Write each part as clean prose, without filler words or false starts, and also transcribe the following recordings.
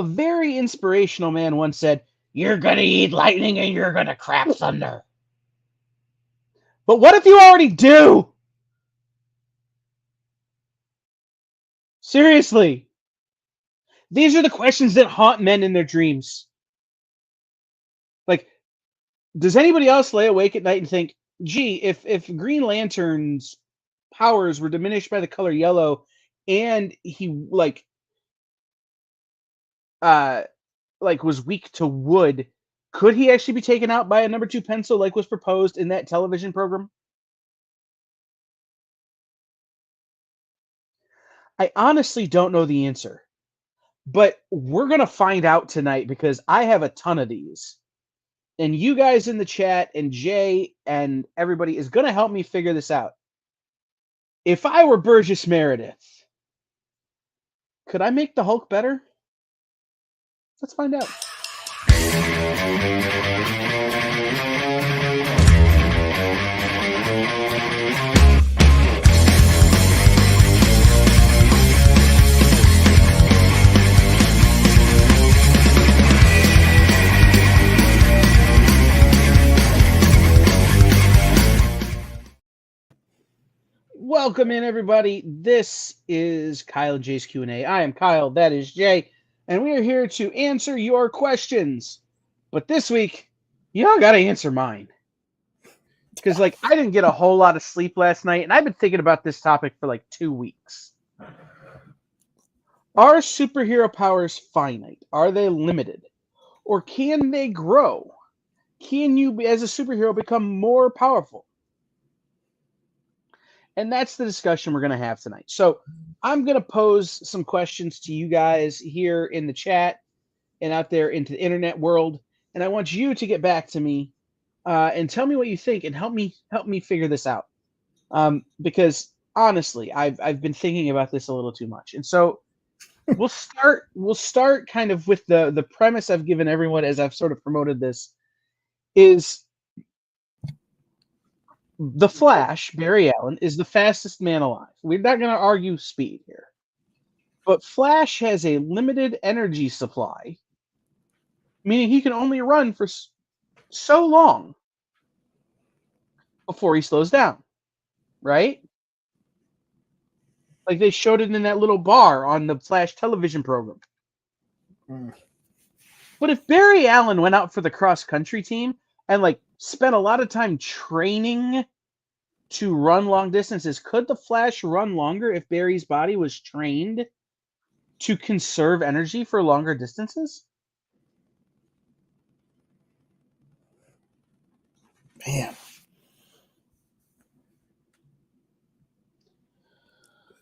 A very inspirational man once said, "You're going to eat lightning and you're going to crap thunder." But what if you already do? Seriously. These are the questions that haunt men in their dreams. Like, does anybody else lay awake at night and think, gee, if Green Lantern's powers were diminished by the color yellow and he uh was weak to wood, could he actually be taken out by a number 2 pencil like was proposed in that television program? I honestly don't know the answer, but we're going to find out tonight because I have a ton of these. And you guys in the chat and Jay and everybody is going to help me figure this out. If I were Burgess Meredith, could I make the Hulk better? Let's find out. Welcome in, everybody. This is Kyle and Jay's Q&A. I am Kyle, that is Jay, and we are here to answer your questions. But this week, y'all got to answer mine. Because, I didn't get a whole lot of sleep last night, and I've been thinking about this topic for, 2 weeks. Are superhero powers finite? Are they limited? Or can they grow? Can you, as a superhero, become more powerful? And that's the discussion we're going to have tonight. So I'm going to pose some questions to you guys here in the chat and out there into the internet world. And I want you to get back to me and tell me what you think and help me figure this out. Because honestly, I've been thinking about this a little too much. And so we'll start kind of with the premise I've given everyone as I've sort of promoted this is the Flash, Barry Allen, is the fastest man alive. We're not going to argue speed here. But Flash has a limited energy supply, meaning he can only run for so long before he slows down, right? Like they showed it in that little bar on the Flash television program. But if Barry Allen went out for the cross-country team and spent a lot of time training to run long distances, could the Flash run longer if Barry's body was trained to conserve energy for longer distances? Man.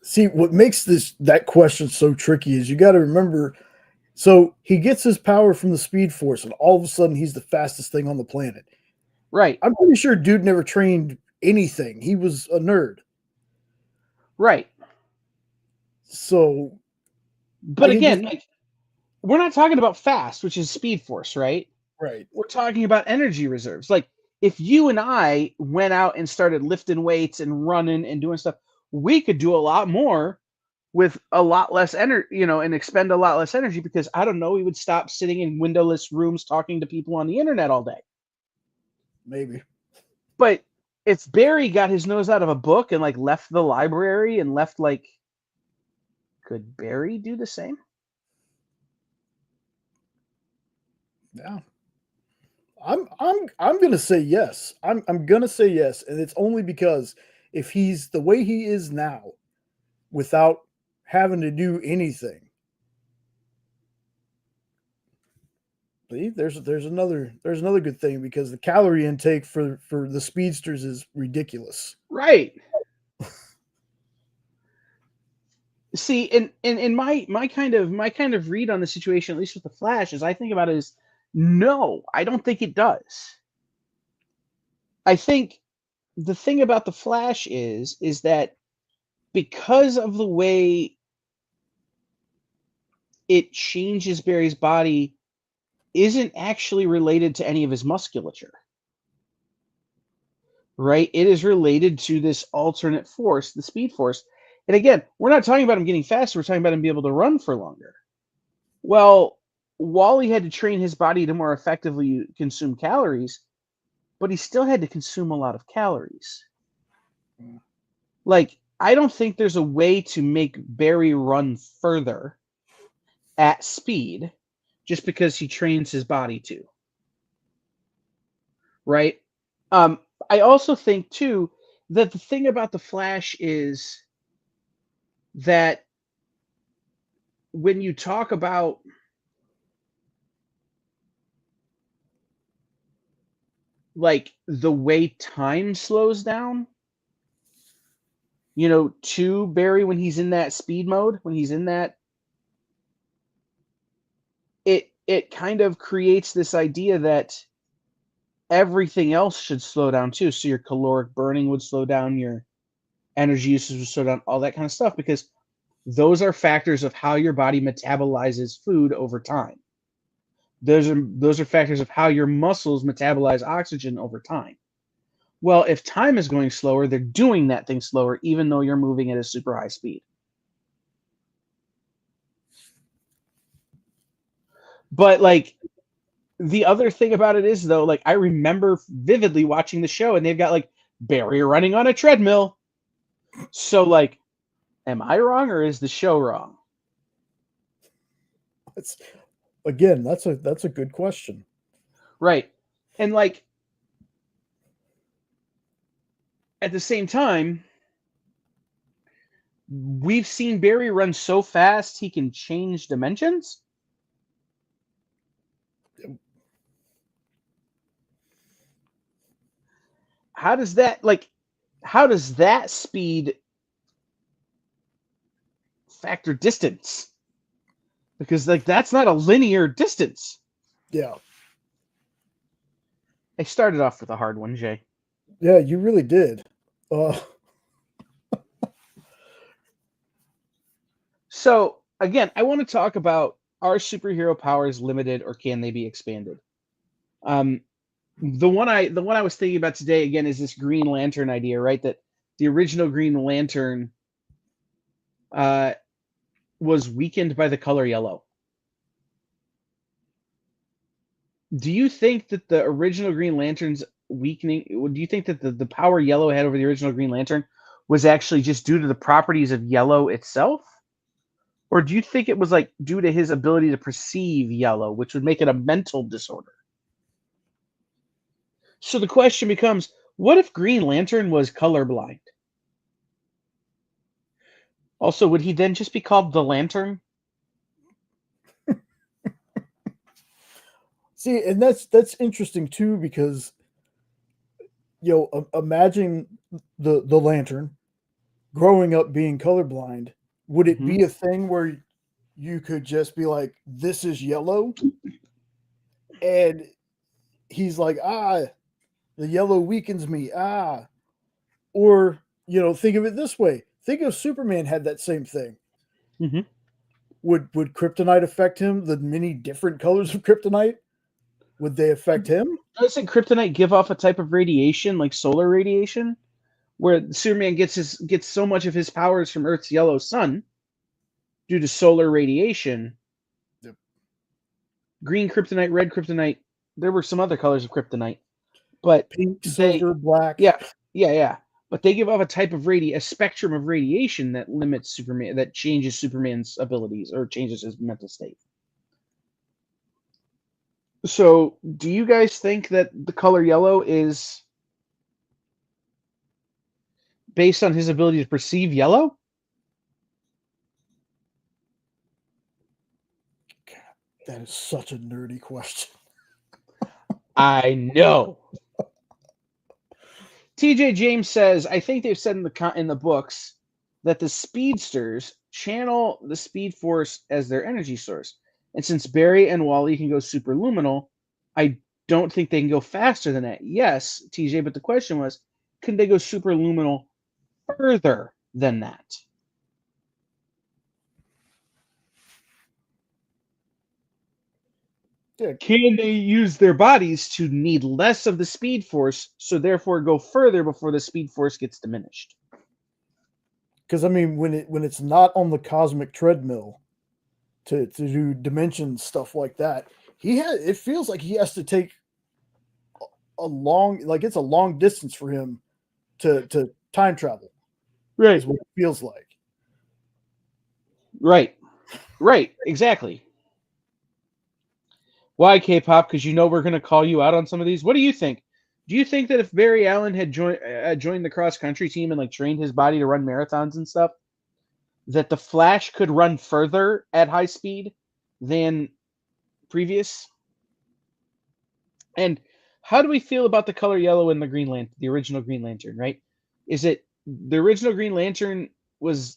See, what makes that question so tricky is you got to remember, so he gets his power from the Speed Force, and all of a sudden he's the fastest thing on the planet. Right. I'm pretty sure dude never trained anything. He was a nerd. Right. So, but again, we're not talking about fast, which is Speed Force, right? Right. We're talking about energy reserves. If you and I went out and started lifting weights and running and doing stuff, we could do a lot more with a lot less energy, and expend a lot less energy because, I don't know, we would stop sitting in windowless rooms talking to people on the internet all day. Maybe. But if Barry got his nose out of a book and left the library and left could Barry do the same? Yeah. I'm gonna say yes. I'm gonna say yes, and it's only because if he's the way he is now, without having to do anything, there's another good thing because the calorie intake for the speedsters is ridiculous. Right. See, in my kind of read on the situation, at least with the Flash, as I think about it, is no, I don't think it does. I think the thing about the Flash is that because of the way it changes Barry's body isn't actually related to any of his musculature. Right? It is related to this alternate force, the Speed Force. And again, we're not talking about him getting faster, we're talking about him being able to run for longer. Well, Wally had to train his body to more effectively consume calories, but he still had to consume a lot of calories. Like, I don't think there's a way to make Barry run further at speed just because he trains his body to. Right? I also think, too, that the thing about the Flash is that when you talk about like the way time slows down, to Barry when he's in that speed mode, when he's in that, it kind of creates this idea that everything else should slow down too. So your caloric burning would slow down, your energy usage would slow down, all that kind of stuff, because those are factors of how your body metabolizes food over time. Those are factors of how your muscles metabolize oxygen over time. Well, if time is going slower, they're doing that thing slower, even though you're moving at a super high speed. But like, the other thing about it is, though, like, I remember vividly watching the show, and they've got like Barry running on a treadmill. So like, am I wrong or is the show wrong? That's a good question. Right. And like, at the same time, we've seen Barry run so fast he can change dimensions. How does that speed factor distance? Because like, that's not a linear distance. Yeah. I started off with a hard one, Jay. Yeah, you really did. So again, I want to talk about, are superhero powers limited or can they be expanded? The one I was thinking about today again is this Green Lantern idea, right? That the original Green Lantern was weakened by the color yellow. Do you think that the original Green Lantern's weakening? Do you think that the power yellow had over the original Green Lantern was actually just due to the properties of yellow itself? Or do you think it was like due to his ability to perceive yellow, which would make it a mental disorder? So the question becomes, what if Green Lantern was colorblind? Also, would he then just be called the Lantern? See, and that's interesting too, because imagine the Lantern growing up being colorblind. Would it be a thing where you could just be like, this is yellow? And he's like, the yellow weakens me. Or, think of it this way. Think if Superman had that same thing. Mm-hmm. Would kryptonite affect him? The many different colors of kryptonite? Would they affect him? Doesn't kryptonite give off a type of radiation, like solar radiation, where Superman gets so much of his powers from Earth's yellow sun due to solar radiation? Yep. Green kryptonite, red kryptonite. There were some other colors of kryptonite, but pink, silver, black. Yeah. But they give off a type of a spectrum of radiation that limits Superman, that changes Superman's abilities or changes his mental state. So, do you guys think that the color yellow is based on his ability to perceive yellow? God, that is such a nerdy question. I know. TJ James says, I think they've said in the books that the speedsters channel the speed force as their energy source. And since Barry and Wally can go superluminal, I don't think they can go faster than that. Yes, TJ, but the question was, can they go superluminal further than that? Yeah. Can they use their bodies to need less of the speed force, so therefore go further before the speed force gets diminished? Because I mean, when it's not on the cosmic treadmill, to do dimension stuff like that. It feels like he has to take it's a long distance for him to time travel, is Right. what it feels like. Right. Right. Exactly. Why K-pop? Because you know we're going to call you out on some of these. What do you think? Do you think that if Barry Allen had joined the cross country team and like trained his body to run marathons and stuff, that the Flash could run further at high speed than previous? And how do we feel about the color yellow in the the original Green Lantern? Right? Is it the original Green Lantern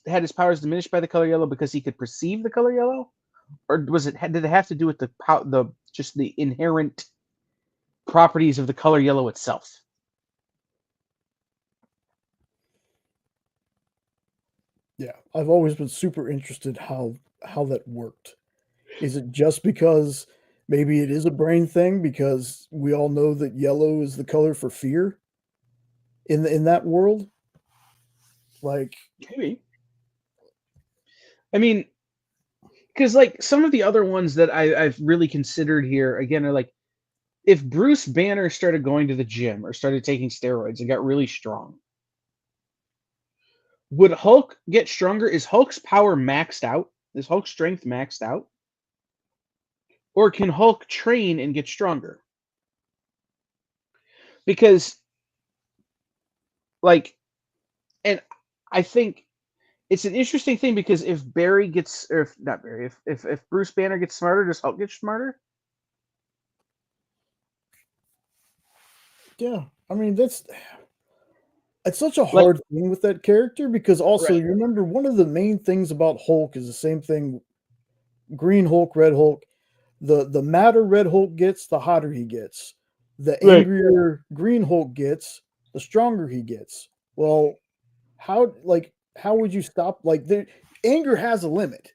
had his powers diminished by the color yellow because he could perceive the color yellow, or did it have to do with the just the inherent properties of the color yellow itself? Yeah, I've always been super interested how that worked. Is it just because maybe it is a brain thing because we all know that yellow is the color for fear in that world? Like, Maybe. I mean, because like some of the other ones that I've really considered here again are like if Bruce Banner started going to the gym or started taking steroids and got really strong, would Hulk get stronger? Is Hulk's power maxed out? Is Hulk's strength maxed out? Or can Hulk train and get stronger? Because like, and I think it's an interesting thing because if Barry gets, or if not Barry, if Bruce Banner gets smarter, does Hulk get smarter? yeah, I mean it's such a Like, hard thing with that character because also right, you remember one of the main things about Hulk is the same thing Green Hulk, Red Hulk. The madder Red Hulk gets, the hotter he gets. The right, angrier Green Hulk gets, the stronger he gets. Well, how would you stop the anger has a limit.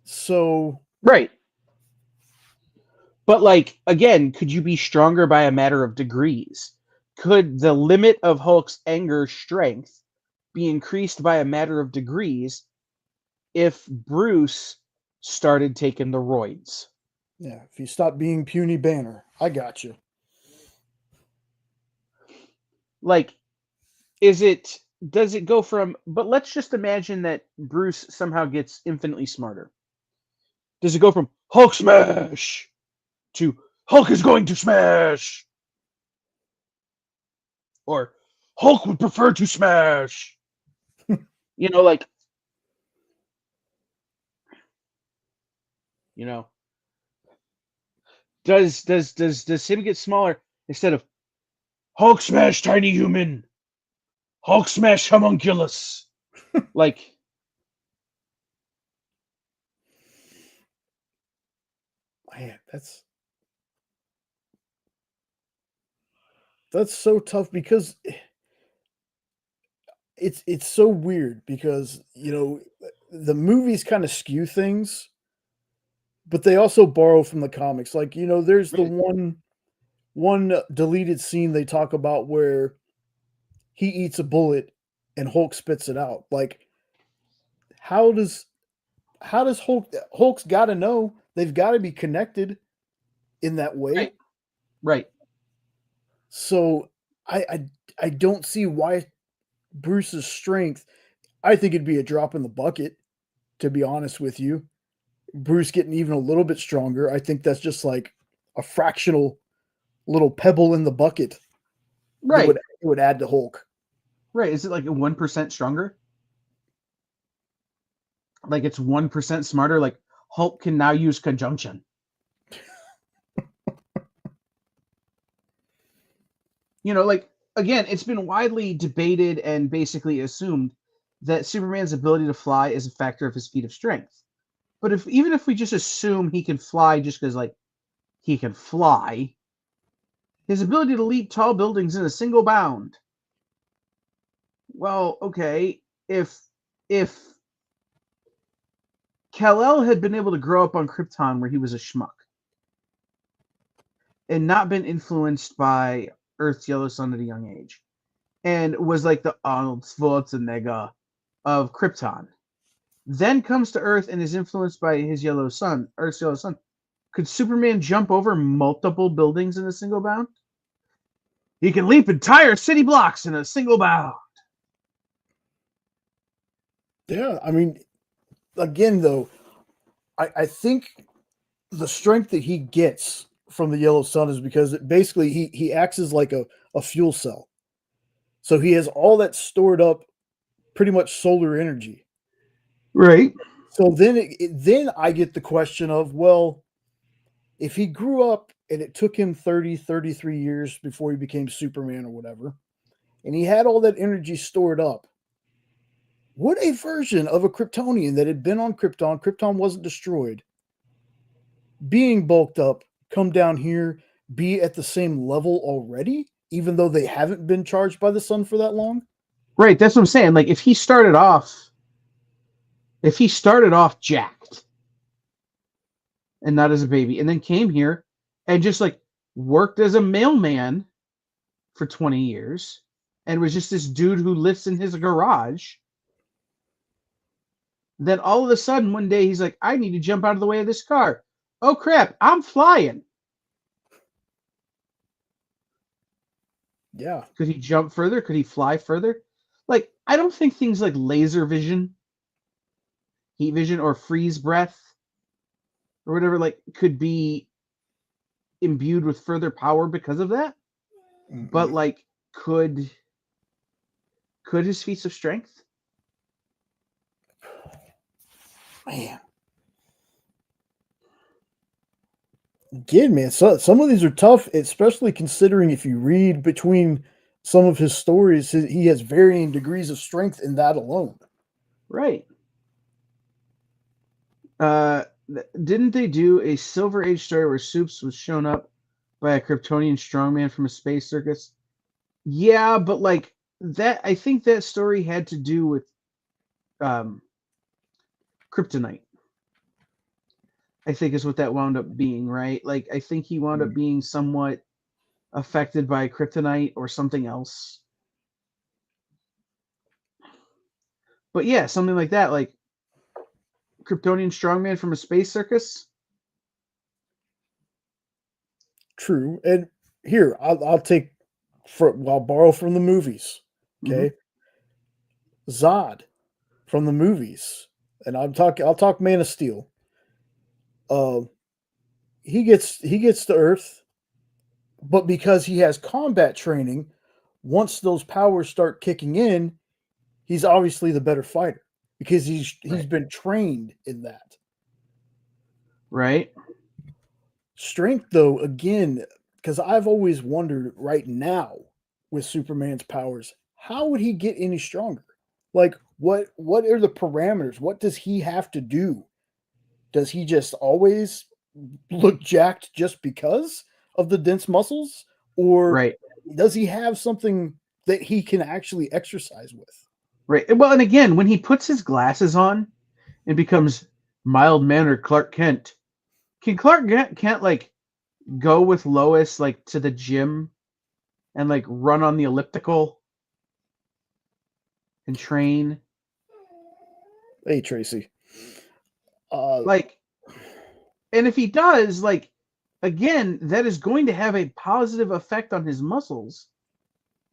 So right. But like again, could you be stronger by a matter of degrees? Could the limit of Hulk's anger strength be increased by a matter of degrees if Bruce started taking the roids? yeah, if you stop being puny Banner, I got you. Like, is it does it go from but let's just imagine that Bruce somehow gets infinitely smarter. Does it go from Hulk smash to Hulk is going to smash? Or Hulk would prefer to smash? You know, like, you know, does him get smaller instead of Hulk smash tiny human, Hulk smash homunculus? Like, Man, that's so tough because it's so weird because the movies kind of skew things, but they also borrow from the comics. Like there's the right, one deleted scene they talk about where he eats a bullet and Hulk spits it out. Like how does Hulk's got to know they've got to be connected in that way. right, right, So I I I don't see why Bruce's strength. I think it'd be a drop in the bucket, to be honest with you. Bruce getting even a little bit stronger. I think that's just like a fractional little pebble in the bucket that right, would add to Hulk. right. Is it like a 1% stronger? Like it's 1% smarter? Like Hulk can now use conjunction. Like again, it's been widely debated and basically assumed that Superman's ability to fly is a factor of his feat of strength. But if even if we just assume he can fly just because like he can fly, his ability to leap tall buildings in a single bound. Well, okay, if Kal-El had been able to grow up on Krypton where he was a schmuck and not been influenced by Earth's yellow sun at a young age, and was like the Arnold Schwarzenegger of Krypton, then comes to Earth and is influenced by his yellow sun, Earth's yellow sun. Could Superman jump over multiple buildings in a single bound? He can leap entire city blocks in a single bound. Yeah, I mean, again, though, I think the strength that he gets from the yellow sun is because basically he acts as like a fuel cell. So he has all that stored up, pretty much solar energy. Right. So then I get the question of, well, if he grew up and it took him 30, 33 years before he became Superman or whatever, and he had all that energy stored up, would a version of a Kryptonian that had been on Krypton wasn't destroyed, being bulked up, come down here, be at the same level already, even though they haven't been charged by the sun for that long? Right. That's what I'm saying. Like if he started off jacked and not as a baby, and then came here and just like worked as a mailman for 20 years and was just this dude who lives in his garage, then all of a sudden one day he's like, I need to jump out of the way of this car. Oh crap, I'm flying. Yeah. Could he jump further? Could he fly further? Like, I don't think things like laser vision, heat vision, or freeze breath or whatever like could be imbued with further power because of that. Mm-mm. But like could his feats of strength? Man. Again, man, so some of these are tough, especially considering if you read between some of his stories, he has varying degrees of strength in that alone. Right. Didn't they do a Silver Age story where Soups was shown up by a Kryptonian strongman from a space circus? Yeah, but like that, I think that story had to do with kryptonite. I think is what that wound up being, right? Like I think he wound up being somewhat affected by kryptonite or something else. But yeah, something like that, like Kryptonian strongman from a space circus. True. And here, I'll take I'll borrow from the movies. Okay. Zod from the movies. And I'll talk Man of Steel. He gets to Earth, but because he has combat training, once those powers start kicking in, he's obviously the better fighter because he's Right. been trained in that. Right. Strength, though, again, because I've always wondered right now with Superman's powers, how would he get any stronger? Like, what are the parameters? What does he have to do? Does he just always look jacked just because of the dense muscles? Or Right. does he have something that he can actually exercise with? Right. Well, and again, when he puts his glasses on and becomes mild-mannered Clark Kent, can Clark Kent like go with Lois like to the gym and like run on the elliptical and train? Hey, Tracy. Like, and if he does, like, again, that is going to have a positive effect on his muscles,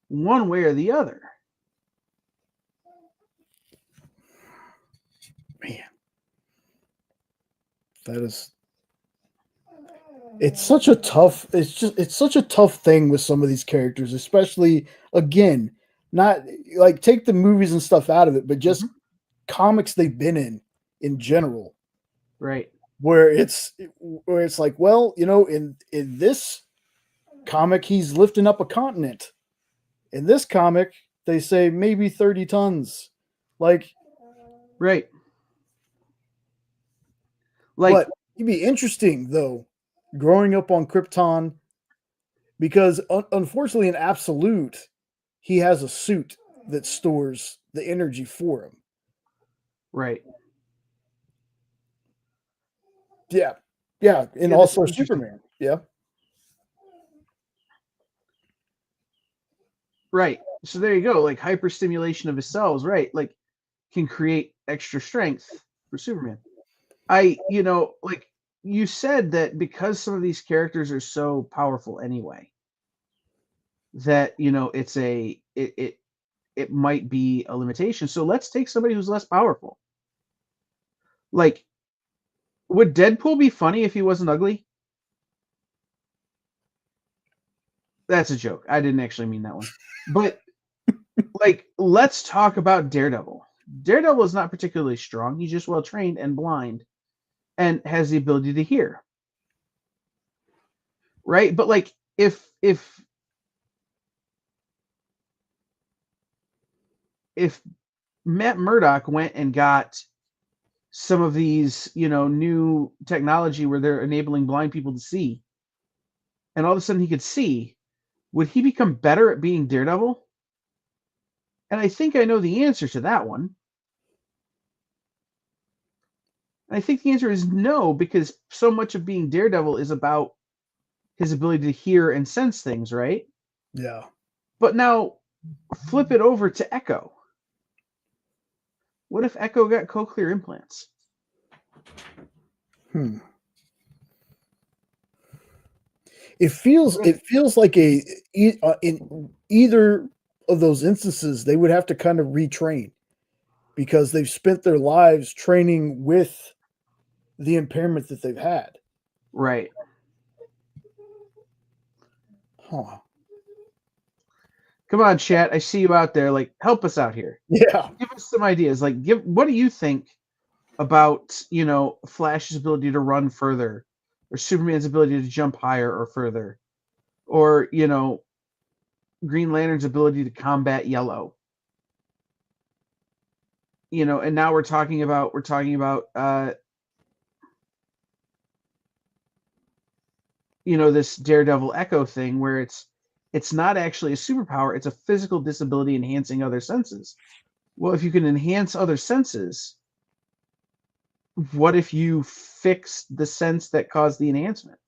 one way or the other. Man, that is. It's such a tough. It's such a tough thing with some of these characters, especially again, not like take the movies and stuff out of it, but just comics they've been in general. Right. Where it's like, well, in this comic he's lifting up a continent. In this comic, they say maybe 30 tons. Like, right. Like, but it'd be interesting though, growing up on Krypton, because unfortunately, in Absolute, he has a suit that stores the energy for him. right. Yeah. Yeah. And also Superman. Yeah. Right. So there you go. Like hyperstimulation of his cells. Right. Like can create extra strength for Superman. Like you said that because some of these characters are so powerful anyway, that it might be a limitation. So let's take somebody who's less powerful. Like, would Deadpool be funny if he wasn't ugly? That's a joke. I didn't actually mean that one. But like, let's talk about Daredevil. Daredevil is not particularly strong. He's just well trained and blind and has the ability to hear. Right? But like if Matt Murdock went and got some of these, new technology where they're enabling blind people to see, and all of a sudden he could see, would he become better at being Daredevil? And I think I know the answer to that one. And I think the answer is no, because so much of being Daredevil is about his ability to hear and sense things, right? Yeah. But now flip it over to Echo. What if Echo got cochlear implants? It feels like in either of those instances they would have to kind of retrain because they've spent their lives training with the impairment that they've had. Right. Huh. Come on, chat. I see you out there. Like, help us out here. Yeah. Give us some ideas. Like, what do you think about, Flash's ability to run further, or Superman's ability to jump higher or further, or, Green Lantern's ability to combat yellow? And now we're talking about this Daredevil Echo thing where it's not actually a superpower, it's a physical disability enhancing other senses. Well, if you can enhance other senses, what if you fix the sense that caused the enhancement?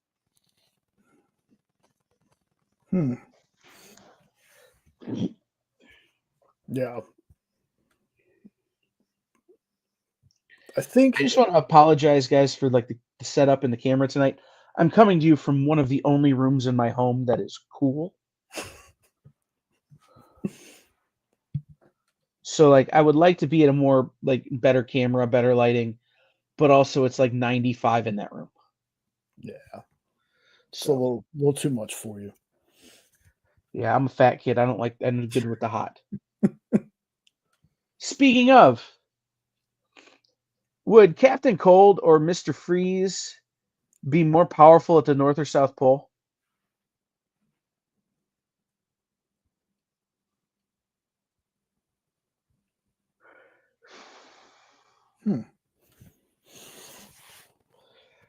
Yeah. I just want to apologize, guys, for like the setup and the camera tonight. I'm coming to you from one of the only rooms in my home that is cool. So like I would like to be at a more like better camera, better lighting, but also it's like 95 in that room. Yeah. It's a little too much for you. Yeah, I'm a fat kid. I'm good with the hot. Speaking of, would Captain Cold or Mr. Freeze be more powerful at the North or South Pole?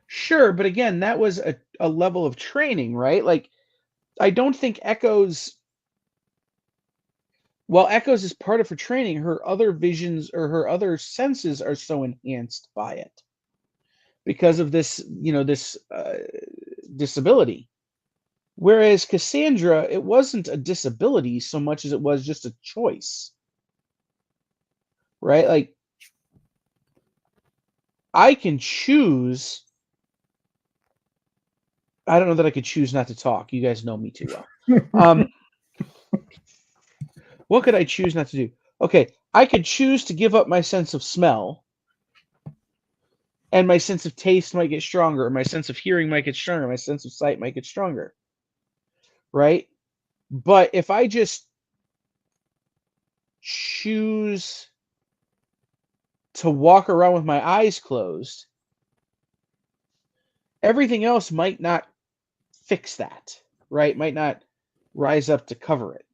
Sure, but again, that was a level of training, right? Like, I don't think Echo's, while Echo's is part of her training, her other visions or her other senses are so enhanced by it because of this, this disability. Whereas Cassandra, it wasn't a disability so much as it was just a choice, right? Like, I can choose. I don't know that I could choose not to talk. You guys know me too well. What could I choose not to do? Okay, I could choose to give up my sense of smell, and my sense of taste might get stronger, or my sense of hearing might get stronger, my sense of sight might get stronger, right? But if I just choose to walk around with my eyes closed, everything else might not fix that, right? Might not rise up to cover it.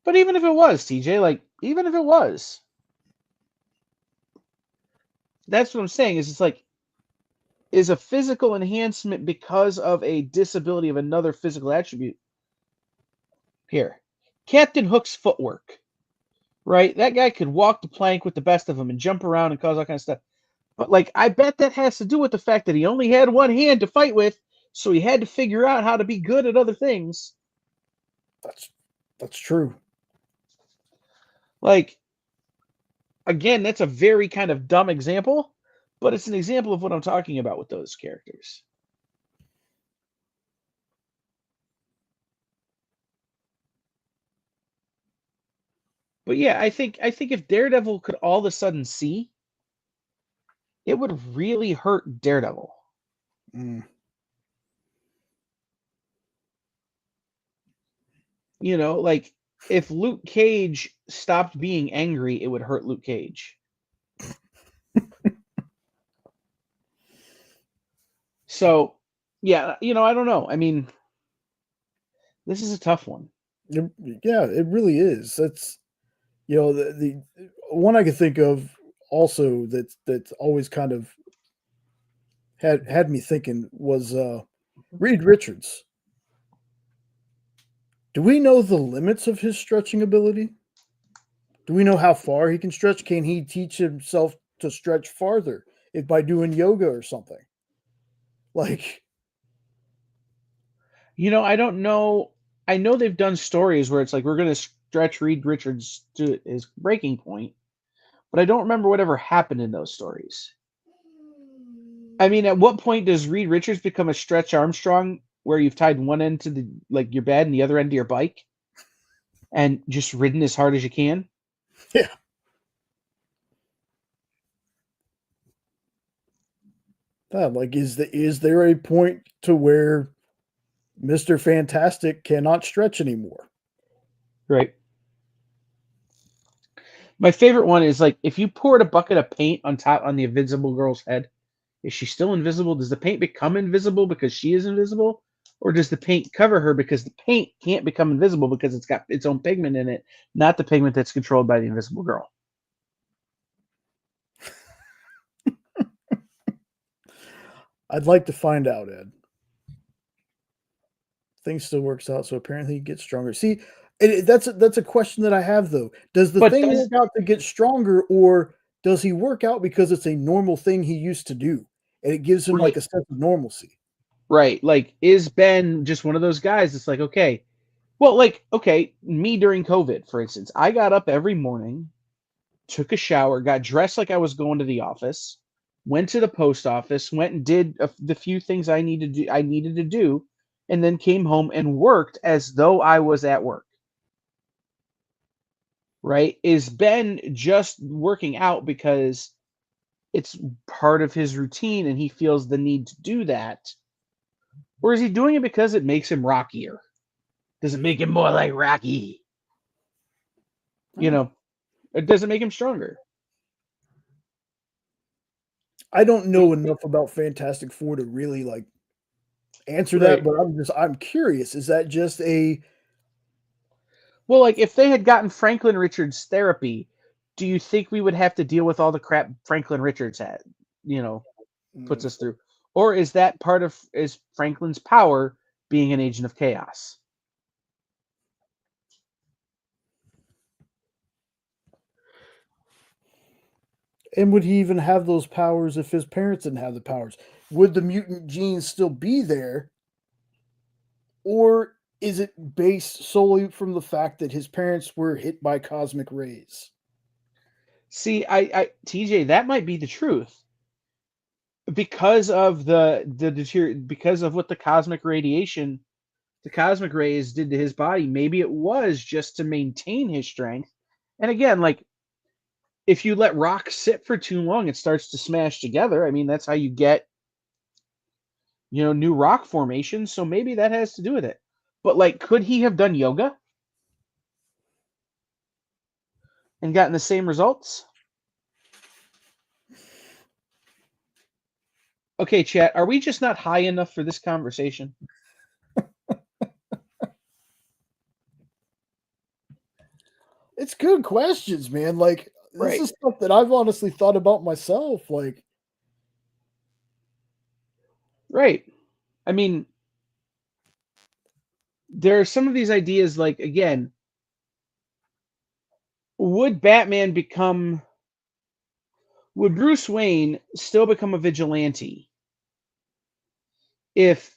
But even if it was, TJ, like, even if it was, that's what I'm saying is it's like, is a physical enhancement because of a disability of another physical attribute? Here, Captain Hook's footwork, right? That guy could walk the plank with the best of them and jump around and cause all kinds of stuff. But like, I bet that has to do with the fact that he only had one hand to fight with So he had to figure out how to be good at other things. That's true. Like, again, that's a very kind of dumb example, but it's an example of what I'm talking about with those characters. But yeah, I think if Daredevil could all of a sudden see, it would really hurt Daredevil. Mm. You know, like if Luke Cage stopped being angry, it would hurt Luke Cage. So, yeah, I don't know. I mean, this is a tough one. Yeah, it really is. That's the one I could think of also that's always kind of had me thinking was Reed Richards. Do we know the limits of his stretching ability? Do we know how far he can stretch? Can he teach himself to stretch farther if by doing yoga or something? Like, I don't know. I know they've done stories where it's like we're going to stretch Reed Richards to his breaking point, but I don't remember whatever happened in those stories. I mean, at what point does Reed Richards become a Stretch Armstrong where you've tied one end to your bed and the other end to your bike and just ridden as hard as you can? yeah. Like, is there a point to where Mr. Fantastic cannot stretch anymore? Right. My favorite one is like if you poured a bucket of paint on the Invisible Girl's head, is she still invisible? Does the paint become invisible because she is invisible? Or does the paint cover her because the paint can't become invisible because it's got its own pigment in it, not the pigment that's controlled by the Invisible Girl? I'd like to find out, Ed. Things still works out, so apparently he gets stronger. See, that's a question that I have though. Does the But thing work out to get stronger, or does he work out because it's a normal thing he used to do, and it gives him like right, a sense of normalcy? right. Like, is Ben just one of those guys that's like, okay, well, like, okay, me during COVID, for instance, I got up every morning, took a shower, got dressed like I was going to the office, went to the post office, went and did the few things I needed to do, and then came home and worked as though I was at work. Right? Is Ben just working out because it's part of his routine and he feels the need to do that? Or is he doing it because it makes him rockier? Does it make him more like Rocky? You Oh. know, it doesn't make him stronger. I don't know enough about Fantastic Four to really like answer that, Right. but I'm curious. Is that just a Well, like if they had gotten Franklin Richards therapy, do you think we would have to deal with all the crap Franklin Richards had, you know, puts mm, us through? Or is that part of is Franklin's power being an agent of chaos? and would he even have those powers if his parents didn't have the powers? Would the mutant genes still be there? Or is it based solely from the fact that his parents were hit by cosmic rays? See, TJ, that might be the truth because of because of what the cosmic rays did to his body. Maybe it was just to maintain his strength. And again, like if you let rock sit for too long, it starts to smash together. I mean, that's how you get, new rock formations. So maybe that has to do with it. But like, could he have done yoga and gotten the same results? Okay, chat, are we just not high enough for this conversation? It's good questions, man. Like, this Right, is stuff that I've honestly thought about myself. Like, right. I mean, there are some of these ideas, like, again, would Batman become, would Bruce Wayne still become a vigilante if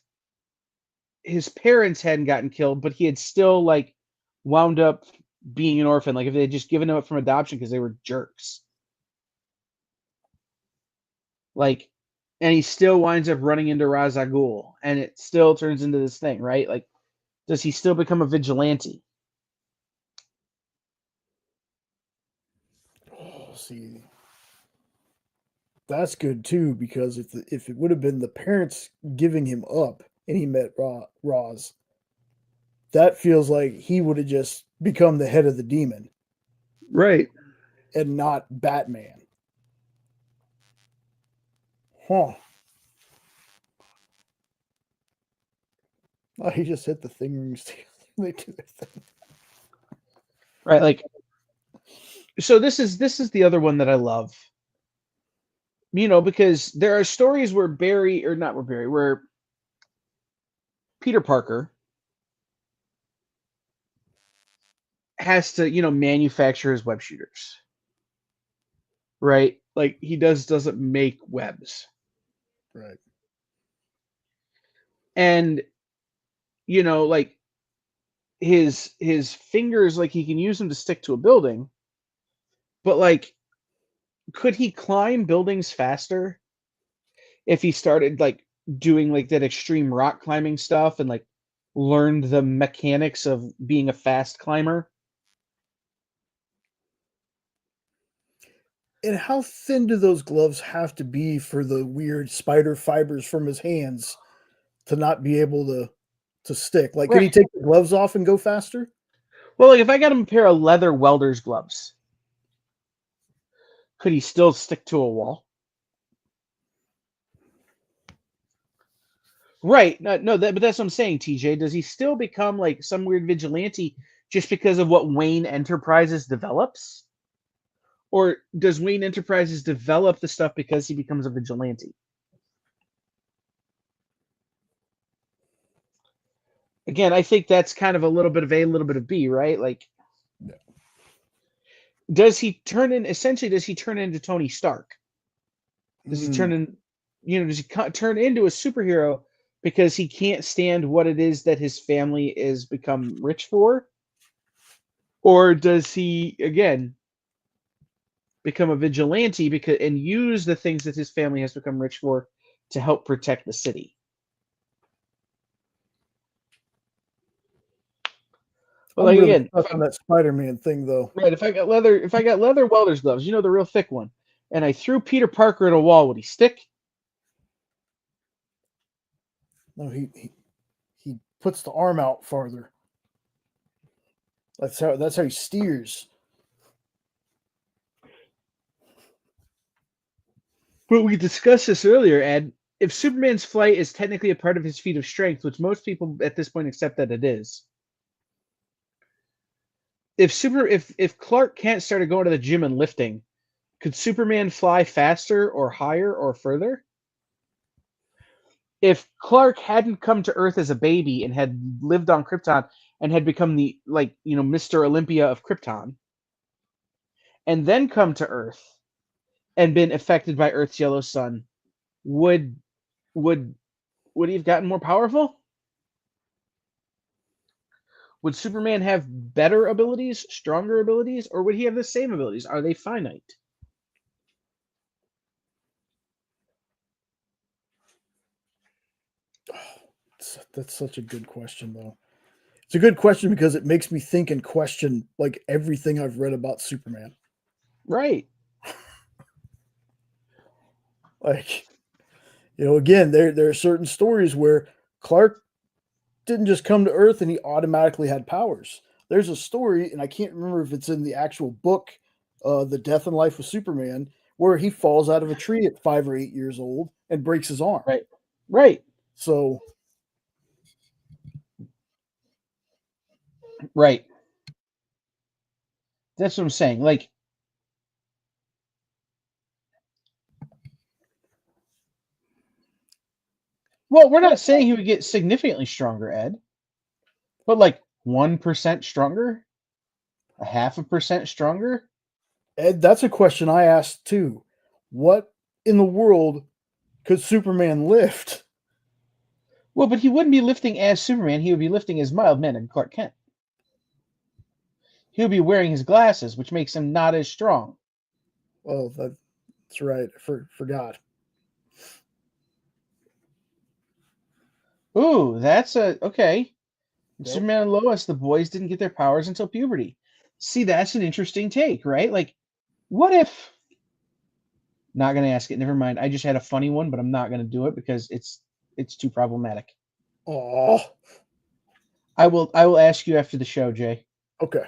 his parents hadn't gotten killed, but he had still like wound up being an orphan. Like if they had just given him up from adoption because they were jerks. Like, and he still winds up running into Ra's al Ghul, and it still turns into this thing, right? Like, does he still become a vigilante? Oh, see, that's good too, because if it would have been the parents giving him up and he met Roz, that feels like he would have just become the head of the demon Right. and not Batman. Huh. Oh, he just hit the thing rings together. They do their thing. Right. Like, so this is the other one that I love. You know, because there are stories where where Peter Parker has to, you know, manufacture his web shooters. Right? Like he doesn't make webs. Right. And you know, like his fingers, like he can use them to stick to a building, but like could he climb buildings faster if he started like doing like that extreme rock climbing stuff and like learned the mechanics of being a fast climber? And how thin do those gloves have to be for the weird spider fibers from his hands to not be able to stick? Like, could he Right. take the gloves off and go faster? Well, like if I got him a pair of leather welder's gloves, could he still stick to a wall? Right. No, but that's what I'm saying, TJ. Does he still become like some weird vigilante just because of what Wayne Enterprises develops? Or does Wayne Enterprises develop the stuff because he becomes a vigilante? Again, I think that's kind of a little bit of A, a little bit of B, right? Like, does he turn into Tony Stark? Does he turn Mm. in, you know, does he turn into a superhero because he can't stand what it is that his family is become rich for? Or does he, again, become a vigilante because and use the things that his family has become rich for to help protect the city? But I'm like really again, stuck on that Spider-Man thing, though. right, if I got leather welder's gloves, you know, the real thick one, and I threw Peter Parker at a wall, would he stick? No, he puts the arm out farther. That's how he steers. But we discussed this earlier, Ed. If Superman's flight is technically a part of his feat of strength, which most people at this point accept that it is, if Clark Kent started going to the gym and lifting, could Superman fly faster or higher or further? If Clark hadn't come to Earth as a baby and had lived on Krypton and had become the like, you know, Mr. Olympia of Krypton, and then come to Earth and been affected by Earth's yellow sun, would would would he have gotten more powerful? Would Superman have better abilities, stronger abilities, or would he have the same abilities? Are they finite? That's such a good question, though. It's a good question because it makes me think and question like everything I've read about Superman. Right. Like, again, there are certain stories where Clark didn't just come to Earth and he automatically had powers. There's a story, and I can't remember if it's in the actual book, The Death and Life of Superman, where he falls out of a tree at 5 or 8 years old and breaks his arm. Right. Right. So, Right. That's what I'm saying. Like, well, we're not saying he would get significantly stronger, Ed, but like 1% stronger, a half a percent stronger. Ed, that's a question I asked too. What in the world could Superman lift? Well, but he wouldn't be lifting as Superman. He would be lifting as mild-mannered Clark Kent. He would be wearing his glasses, which makes him not as strong. Oh, that's right. Forgot. Ooh, that's okay. Yep. Superman and Lois, the boys didn't get their powers until puberty. See, that's an interesting take, right? Like, what if? Not gonna ask it. Never mind. I just had a funny one, but I'm not gonna do it because it's too problematic. Oh, I will ask you after the show, Jay. okay.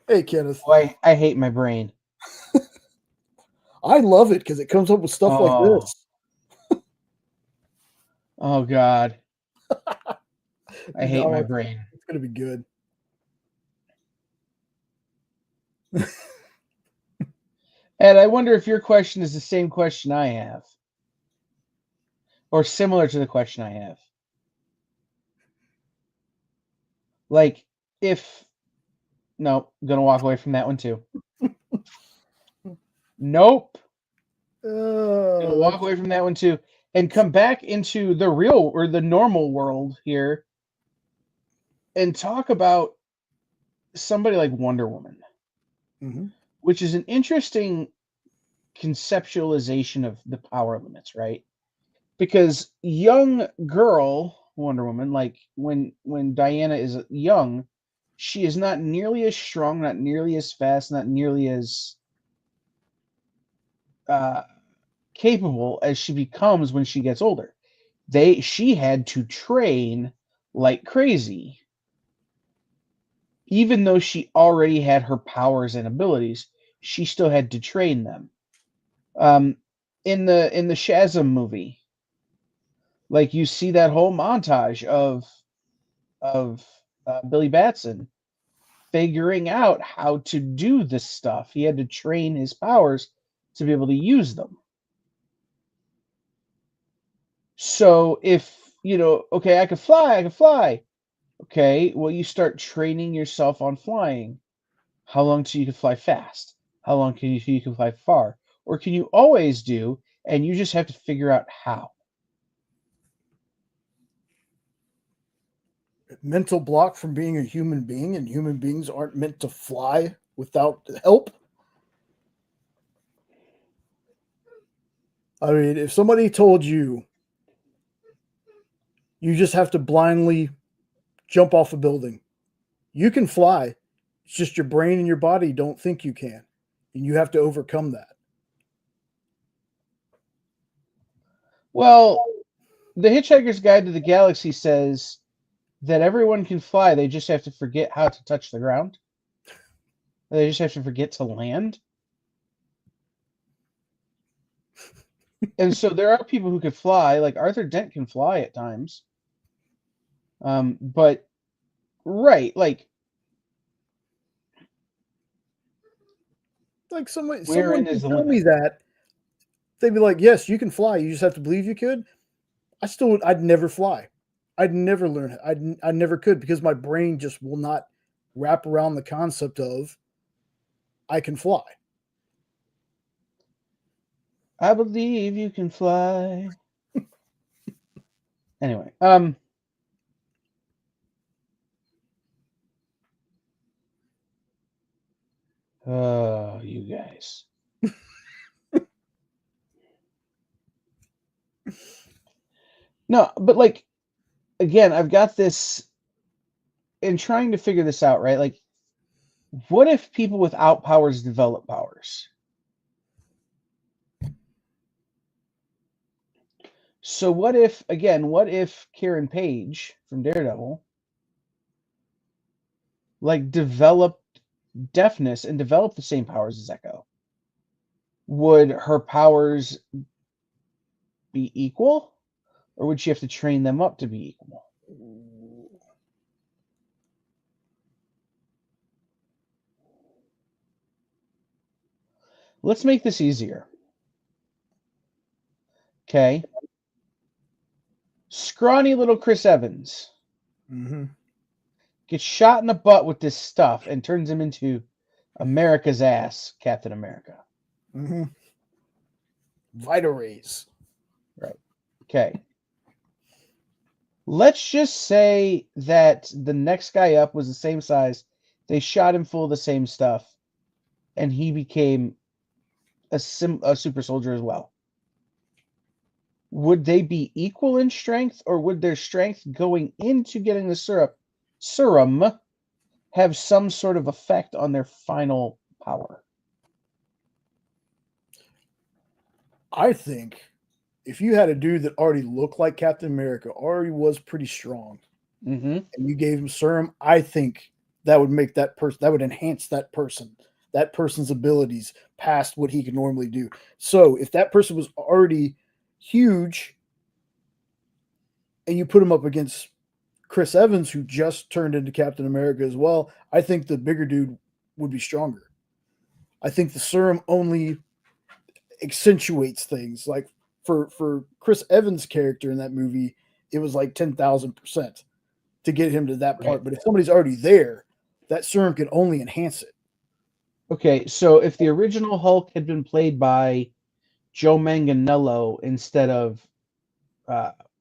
Hey, Kenneth. Boy, I hate my brain. I love it because it comes up with stuff like this. Oh God. I hate No, my brain. It's gonna be good. And I wonder if your question is the same question I have. Or similar to the question I have. Like, if no, gonna walk away from that one too. Nope. Gonna walk away from that one too. And come back into the real or the normal world here and talk about somebody like Wonder Woman, Mm-hmm. which is an interesting conceptualization of the power limits, right? Because young girl Wonder Woman, like when Diana is young, she is not nearly as strong, not nearly as fast, not nearly as uh, capable as she becomes when she gets older. She had to train like crazy, even though she already had her powers and abilities. She still had to train them. Um, in the Shazam movie, like you see that whole montage of Billy Batson figuring out how to do this stuff. He had to train his powers to be able to use them. So if okay, I can fly. Okay, well, you start training yourself on flying. How long till you can fly fast? How long you can fly far? Or can you always do, and you just have to figure out how? Mental block from being a human being, and human beings aren't meant to fly without help. I mean, if somebody told you you just have to blindly jump off a building, you can fly. It's just your brain and your body don't think you can, and you have to overcome that. Well, the Hitchhiker's Guide to the Galaxy says that everyone can fly. They just have to forget how to touch the ground. They just have to forget to land. And so there are people who could fly, like Arthur Dent can fly at times. But right, Like someone wherein is could the tell me limit? that, they'd be like, "Yes, you can fly. You just have to believe you could." I'd never fly. I'd never learn. I never could because my brain just will not wrap around the concept of I can fly. I believe you can fly. Anyway, oh, you guys. No, but like again, I've got this in trying to figure this out, right? Like, what if people without powers develop powers? So what if Karen Page from Daredevil like developed deafness and developed the same powers as Echo? Would her powers be equal, or would she have to train them up to be equal? Let's make this easier. Okay. Scrawny little Chris Evans Mm-hmm. gets shot in the butt with this stuff and turns him into America's ass Captain America. Mm-hmm. Vita rays. Right. Okay. Let's just say that the next guy up was the same size. They shot him full of the same stuff, and he became a super soldier as well. Would they be equal in strength, or would their strength going into getting the serum have some sort of effect on their final power? I think if you had a dude that already looked like Captain America, already was pretty strong, Mm-hmm. and you gave him serum, I think that would make that person, that would enhance that person's abilities past what he could normally do. So if that person was already huge and you put him up against Chris Evans, who just turned into Captain America as well, I think the bigger dude would be stronger. I think the serum only accentuates things. Like for Chris Evans' character in that movie, it was like 10,000% to get him to that part. Right. But if somebody's already there, that serum can only enhance it. Okay, so if the original Hulk had been played by Joe Manganiello instead of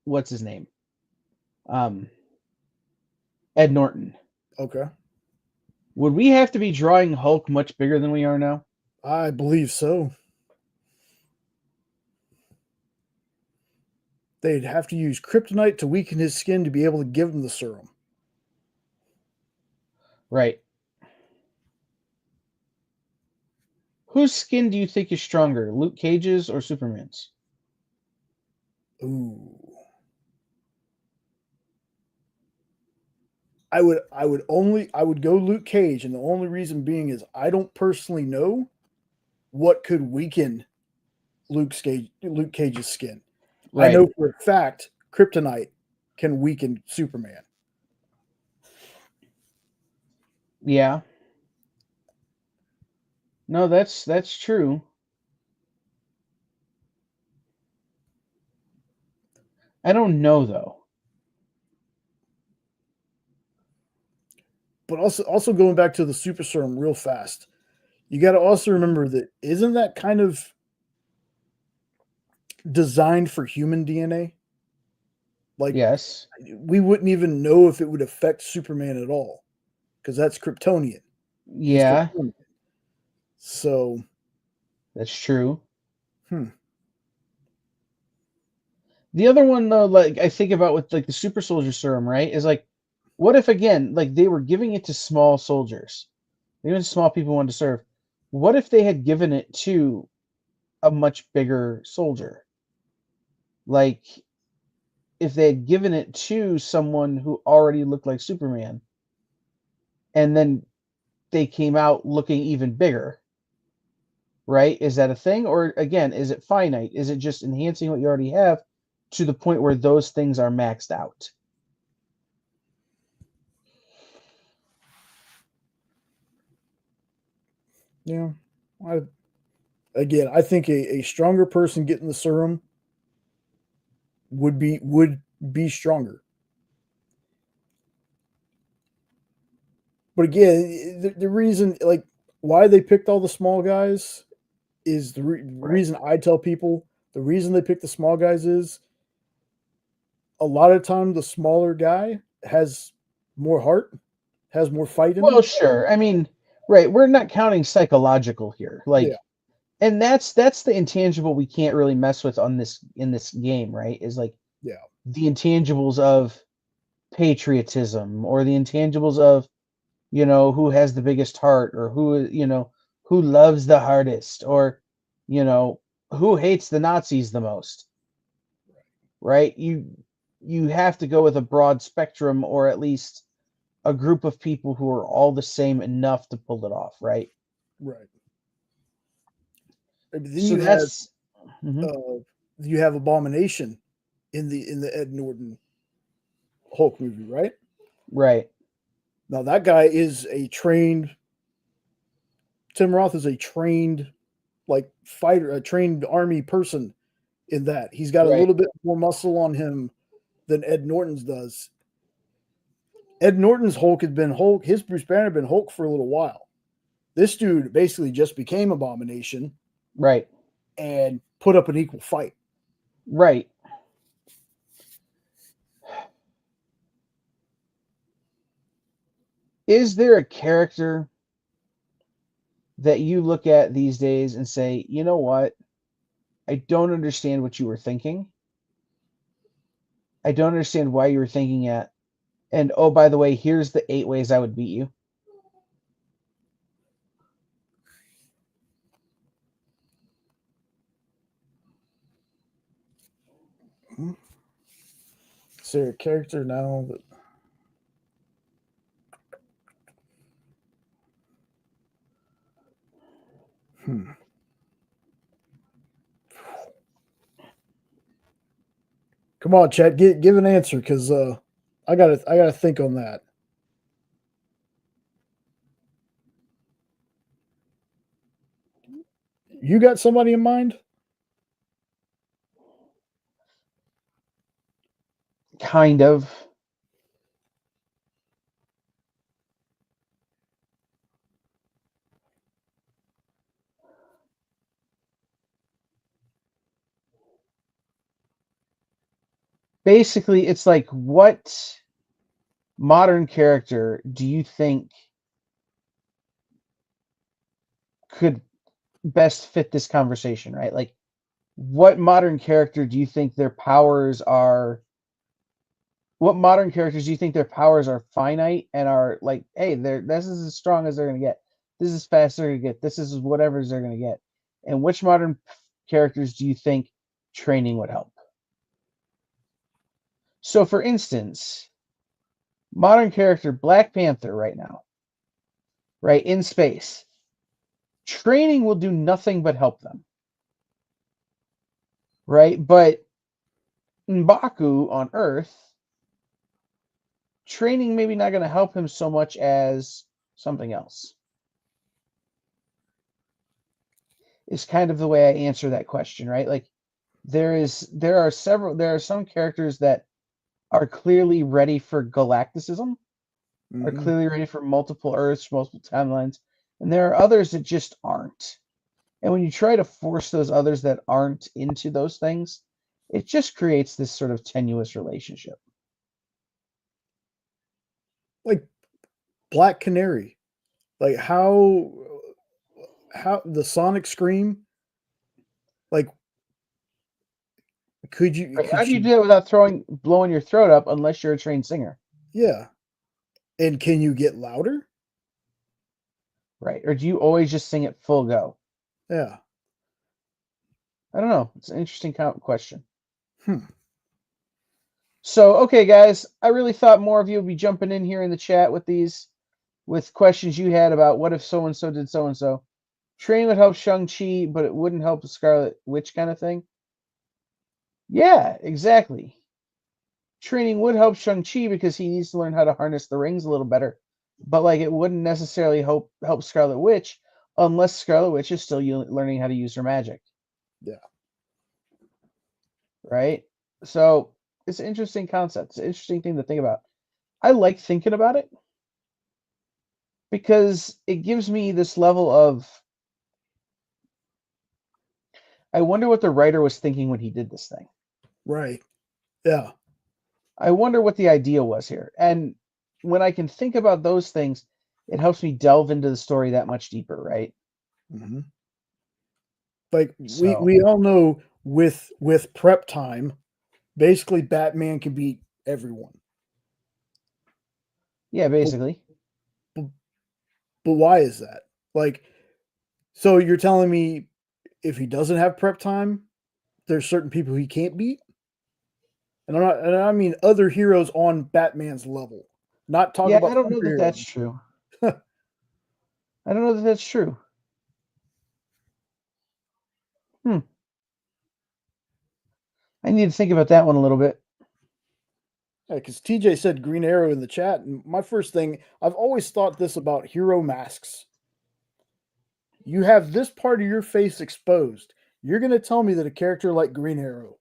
what's his name, um, Ed Norton, Okay. would we have to be drawing Hulk much bigger than we are now? I believe so. They'd have to use kryptonite to weaken his skin to be able to give him the serum. Right. Whose skin do you think is stronger, Luke Cage's or Superman's? Ooh. I would go Luke Cage, and the only reason being is I don't personally know what could weaken Luke Cage's skin. Right. I know for a fact kryptonite can weaken Superman. Yeah. No, that's true. I don't know though. But also going back to the super serum real fast, you got to also remember that isn't that kind of designed for human DNA? Like Yes. we wouldn't even know if it would affect Superman at all because that's Kryptonian. He's Yeah, Kryptonian. So, that's true. hmm. The other one though, like I think about with like the super soldier serum, right? Is like, what if again, like they were giving it to small soldiers, even small people wanted to serve. What if they had given it to a much bigger soldier? Like if they had given it to someone who already looked like Superman, and then they came out looking even bigger, right? Is that a thing? Or again, is it finite? Is it just enhancing what you already have to the point where those things are maxed out? Yeah. I think a stronger person getting the serum would be stronger. But again, the reason like why they picked all the small guys is the Right. reason I tell people the reason they pick the small guys is a lot of time the smaller guy has more heart, has more fight in Well, him. sure. I mean, right, we're not counting psychological here. Yeah, Like, and that's the intangible we can't really mess with on this in this game, right? Is like yeah, the intangibles of patriotism or the intangibles of, who has the biggest heart or who loves the hardest or, you know, who hates the Nazis the most, right? You have to go with a broad spectrum or at least a group of people who are all the same enough to pull it off, right? right. But then So that's mhm, uh, you have Abomination in the Ed Norton Hulk movie, right? right, Now that guy is a trained. Tim Roth is a trained like fighter, a trained army person in that. He's got a right, little bit more muscle on him than Ed Norton's does. Ed Norton's Hulk had been Hulk. His Bruce Banner had been Hulk for a little while. This dude basically just became Abomination right. and put up an equal fight. Right. Is there a character that you look at these days and say, you know what? I don't understand what you were thinking. I don't understand why you were thinking it. And oh, by the way, here's the 8 ways I would beat you. Is there a character now that Come on, Chad, give an answer because I gotta think on that. You got somebody in mind? Kind of. Basically, it's like, what modern character do you think could best fit this conversation, right? Like, what modern character do you think their powers are? What modern characters do you think their powers are finite and are like, hey, this is as strong as they're gonna get. This is fast they're gonna get. This is whatever they're gonna get. And which modern characters do you think training would help? So, for instance, modern character Black Panther right now, right in space, training will do nothing but help them, right? But M'Baku on Earth, training maybe not going to help him so much as something else. Is kind of the way I answer that question, right? Like there are some characters that are clearly ready for galacticism, are clearly ready for multiple Earths, multiple timelines, and there are others that just aren't. And when you try to force those others that aren't into those things, it just creates this sort of tenuous relationship. Like Black Canary, like how the Sonic Scream, like could How do you she? do that without blowing your throat up unless you're a trained singer? Yeah, and can you get louder? Right. Or do you always just sing it full go? Yeah. I don't know. It's an interesting question. Hmm. So, okay, guys, I really thought more of you would be jumping in here in the chat with questions you had about what if so and so did so and so. Training would help Shang-Chi, but it wouldn't help the Scarlet Witch kind of thing. Yeah, exactly. Training would help Shang-Chi because he needs to learn how to harness the rings a little better. But like it wouldn't necessarily help Scarlet Witch unless Scarlet Witch is still learning how to use her magic. Yeah. Right? So it's an interesting concept. It's an interesting thing to think about. I like thinking about it because it gives me this level of, I wonder what the writer was thinking when he did this thing. Right. Yeah. I wonder what the idea was here. And when I can think about those things, it helps me delve into the story that much deeper, right? Mm-hmm. Like So we all know with prep time, basically Batman can beat everyone. yeah, basically. But why is that? Like, so you're telling me if he doesn't have prep time, there's certain people he can't beat? And I mean other heroes on Batman's level. Not talking Yeah, about I don't know that that's superheroes. true. I don't know that that's true. I need to think about that one a little bit. Yeah, because TJ said Green Arrow in the chat, and my first thing, I've always thought this about hero masks. You have this part of your face exposed. You're going to tell me that a character like Green Arrow,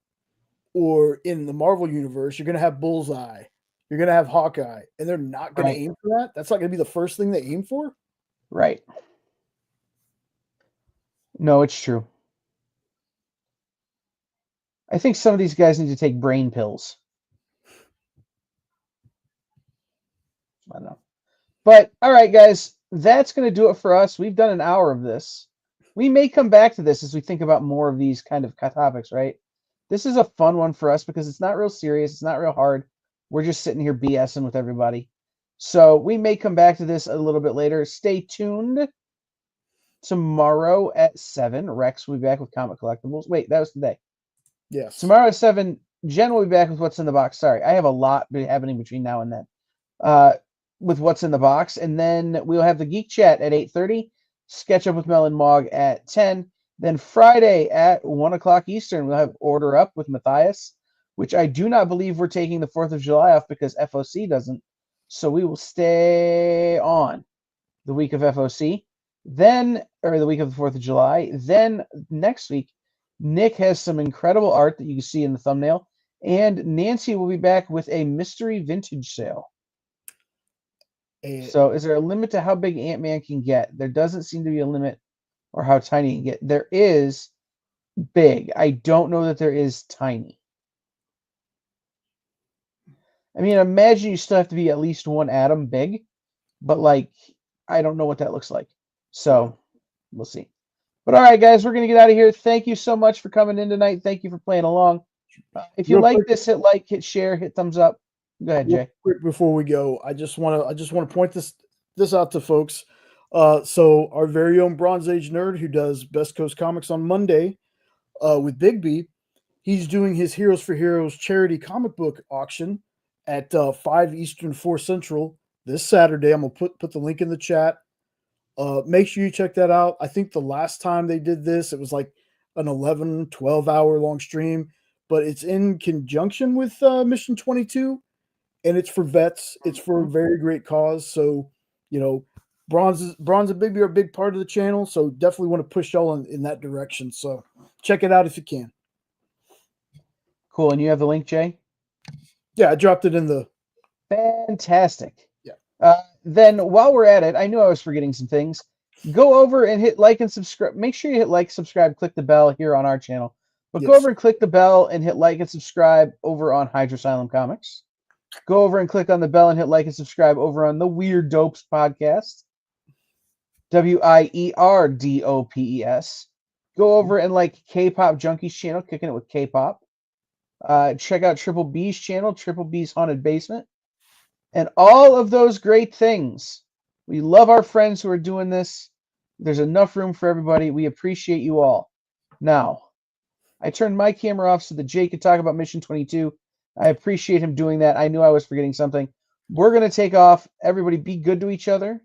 or in the Marvel universe, you're going to have Bullseye, you're going to have Hawkeye, and they're not going to aim for that? That's not going to be the first thing they aim for? Right. No, it's true. I think some of these guys need to take brain pills. I don't know. But all right, guys, that's going to do it for us. We've done an hour of this. We may come back to this as we think about more of these kind of topics, right? This is a fun one for us because it's not real serious. It's not real hard. We're just sitting here BSing with everybody. So we may come back to this a little bit later. Stay tuned. Tomorrow at 7, Rex will be back with Comic Collectibles. Wait, that was today. Yes. Tomorrow at 7, Jen will be back with What's in the Box. Sorry, I have a lot happening between now and then. With What's in the Box. And then we'll have the Geek Chat at 8:30. Sketch Up with Mel and Mog at 10. Then Friday at 1 o'clock Eastern, we'll have Order Up with Matthias, which I do not believe we're taking the 4th of July off because FOC doesn't. So we will stay on the week of FOC. Then, or the week of the 4th of July. Then next week, Nick has some incredible art that you can see in the thumbnail. And Nancy will be back with a mystery vintage sale. So is there a limit to how big Ant-Man can get? There doesn't seem to be a limit, or how tiny he can get. There is big. I don't know that there is tiny. I mean, imagine you still have to be at least 1 atom big, but like, I don't know what that looks like. So we'll see. But all right, guys, we're going to get out of here. Thank you so much for coming in tonight. Thank you for playing along. If you like this, hit like, hit share, hit thumbs up. Go ahead, Jay. Quick before we go, I just want to point this out to folks. So our very own Bronze Age nerd who does Best Coast Comics on Monday with Big B, he's doing his Heroes for Heroes charity comic book auction at 5 Eastern, 4 Central this Saturday. I'm gonna put the link in the chat. Make sure you check that out. I think the last time they did this, it was like an 11, 12-hour long stream, but it's in conjunction with Mission 22, and it's for vets. It's for a very great cause. So, Bronze and Big B are a big part of the channel, so definitely want to push y'all in that direction. So check it out if you can. Cool. And you have the link, Jay? Yeah, I dropped it in the... Fantastic. Yeah. Then while we're at it, I knew I was forgetting some things. Go over and hit like and subscribe. Make sure you hit like, subscribe, click the bell here on our channel. But go over and click the bell and hit like and subscribe over on Hydra Asylum Comics. Go over and click on the bell and hit like and subscribe over on the Weird Dopes podcast. WIERDOPES. Go over and like K-Pop Junkies channel, kicking it with K-Pop. Check out Triple B's channel, Triple B's Haunted Basement. And all of those great things. We love our friends who are doing this. There's enough room for everybody. We appreciate you all. Now, I turned my camera off so that Jay could talk about Mission 22. I appreciate him doing that. I knew I was forgetting something. We're going to take off. Everybody be good to each other.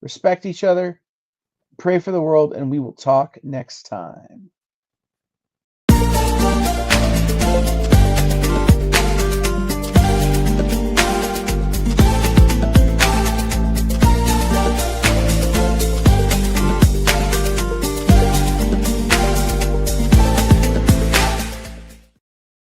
Respect each other. Pray for the world, and we will talk next time.